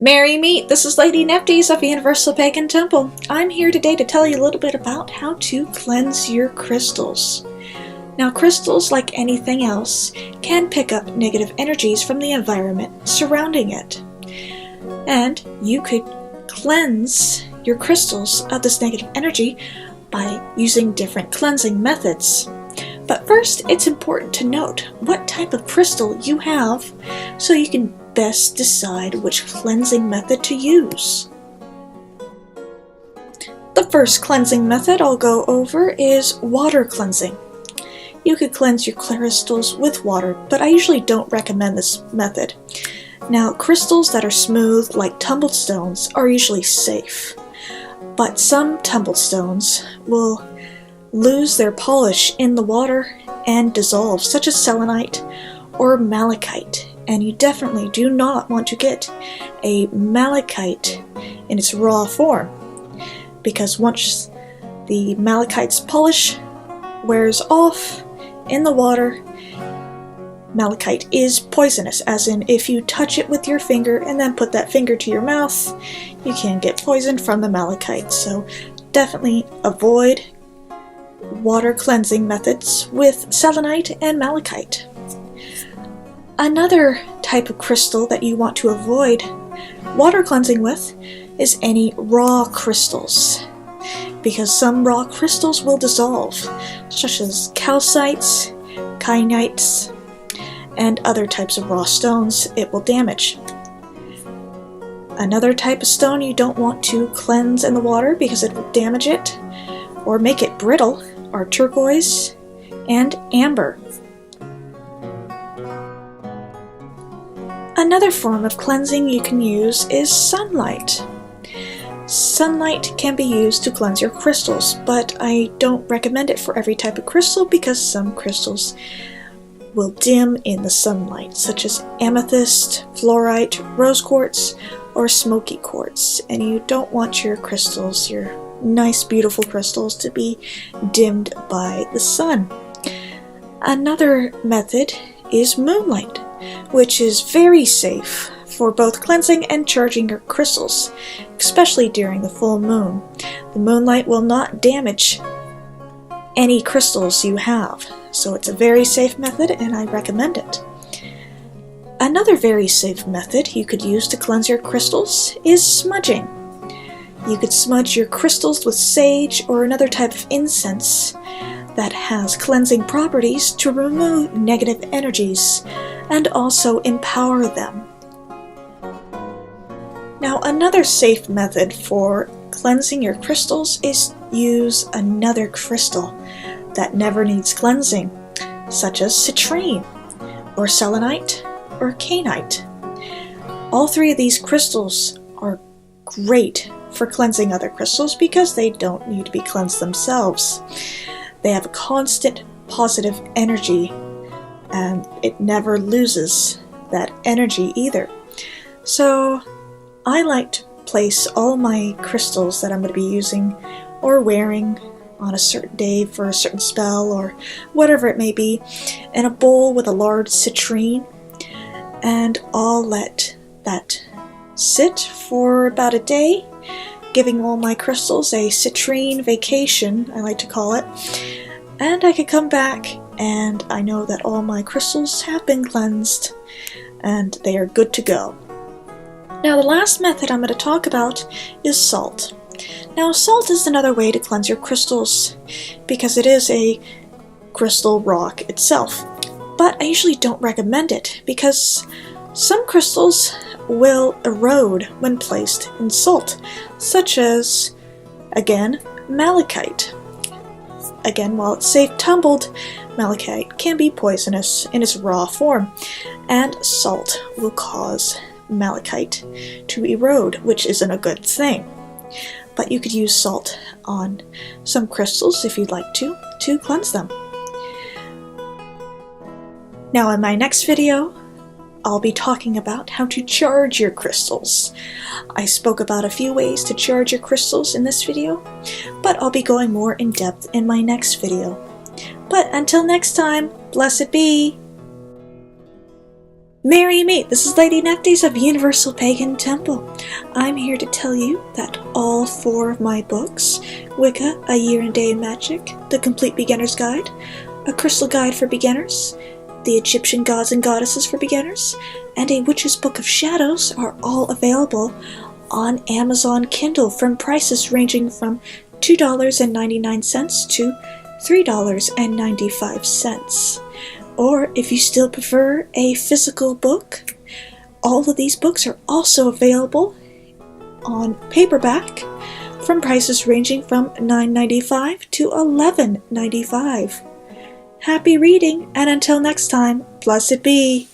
Merry meet! This is Lady Nefties of Universal Pagan Temple. I'm here today to tell you a little bit about how to cleanse your crystals. Now, crystals, like anything else, can pick up negative energies from the environment surrounding it. And you could cleanse your crystals of this negative energy by using different cleansing methods. But first, it's important to note what type of crystal you have so you can best decide which cleansing method to use. The first cleansing method I'll go over is water cleansing. You could cleanse your crystals with water, but I usually don't recommend this method. Now, crystals that are smooth, like tumbled stones, are usually safe, but some tumbled stones will lose their polish in the water and dissolve, such as selenite or malachite. And you definitely do not want to get a malachite in its raw form, because once the malachite's polish wears off in the water, malachite is poisonous, as in if you touch it with your finger and then put that finger to your mouth, you can get poisoned from the malachite. So definitely avoid water cleansing methods with selenite and malachite. Another type of crystal that you want to avoid water cleansing with is any raw crystals, because some raw crystals will dissolve, such as calcites, kyanites, and other types of raw stones it will damage. Another type of stone you don't want to cleanse in the water because it will damage it or make it brittle are turquoise and amber. Another form of cleansing you can use is sunlight. Sunlight can be used to cleanse your crystals, but I don't recommend it for every type of crystal because some crystals will dim in the sunlight, such as amethyst, fluorite, rose quartz, or smoky quartz, and you don't want your crystals, your nice beautiful crystals, to be dimmed by the sun. Another method is moonlight, which is very safe for both cleansing and charging your crystals, especially during the full moon. The moonlight will not damage any crystals you have, so it's a very safe method and I recommend it. Another very safe method you could use to cleanse your crystals is smudging. You could smudge your crystals with sage or another type of incense that has cleansing properties to remove negative energies and also empower them. Now, another safe method for cleansing your crystals is use another crystal that never needs cleansing, such as citrine, or selenite, or kyanite. All three of these crystals are great for cleansing other crystals because they don't need to be cleansed themselves. They have a constant positive energy and it never loses that energy either. So I like to place all my crystals that I'm going to be using or wearing on a certain day for a certain spell or whatever it may be in a bowl with a large citrine, and I'll let that sit for about a day, giving all my crystals a citrine vacation, I like to call it, and I can come back and I know that all my crystals have been cleansed and they are good to go. Now, the last method I'm going to talk about is salt. Now, salt is another way to cleanse your crystals because it is a crystal rock itself, but I usually don't recommend it because some crystals will erode when placed in salt, such as, again, malachite. Again, while it's safe tumbled, malachite can be poisonous in its raw form, and salt will cause malachite to erode, which isn't a good thing. But you could use salt on some crystals if you'd like to cleanse them. Now, in my next video, I'll be talking about how to charge your crystals. I spoke about a few ways to charge your crystals in this video, but I'll be going more in depth in my next video. But until next time, blessed be! Merry meet, this is Lady Nefties of Universal Pagan Temple. I'm here to tell you that all 4 of my books, Wicca, A Year and Day in Magic, The Complete Beginner's Guide, A Crystal Guide for Beginners, The Egyptian Gods and Goddesses for Beginners, and A Witch's Book of Shadows are all available on Amazon Kindle from prices ranging from $2.99 to $3.95. Or if you still prefer a physical book, all of these books are also available on paperback from prices ranging from $9.95 to $11.95. Happy reading, and until next time, blessed be!